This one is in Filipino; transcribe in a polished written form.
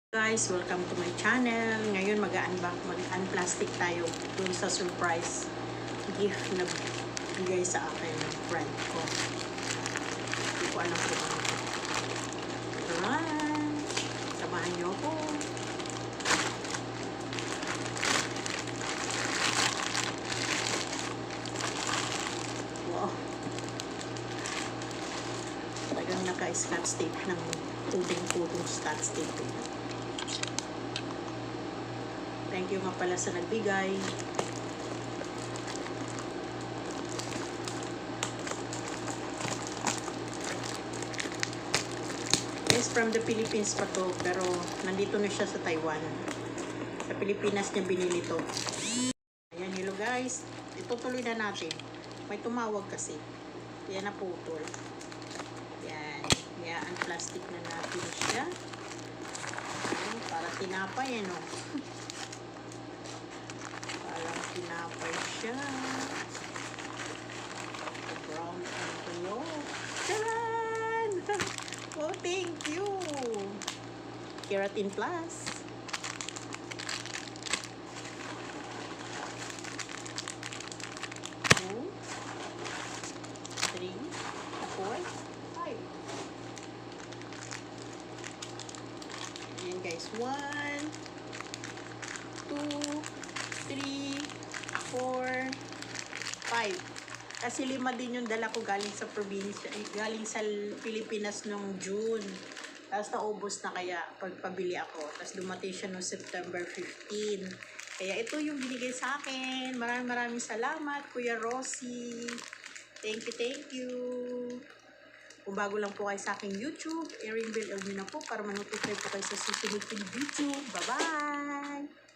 Guys, welcome to my channel. Ngayon mag-unplastic tayo dun sa surprise gift na bigay sa akin ng friend ko. Hindi ko alam kung ano. Alright, samahan niyo ako. Wow, talagang naka-scotch tape ng tudong-tudong scotch tape. Thank you nga pala sa nagbigay. Yes, from the Philippines pa to, pero nandito na siya sa Taiwan. Sa Pilipinas niya binili to. Ayan, hello guys. Itutuloy na natin. May tumawag kasi. Yan na putol. Yan. Yan, plastic na natin siya. Ayan, para tinapay, ano. Tinapay siya. Brown envelope. Charan! Oh, thank you! Keratin Plus. 2, 3, 4, 5. Ayan guys. 1, 2, 3, 4, 5. Kasi 5 din yung dala ko galing sa probinsya, galing sa Pilipinas nung June. Tapos naubos na kaya pagpabili ako. Tapos dumating siya noong September 15. Kaya ito yung binigay sa akin. Maraming salamat, Kuya Rosie. Thank you. Kung bago lang po kayo sa aking YouTube, i-ring bell nyo na po para manotify po kayo sa susunod kong video. Bye-bye!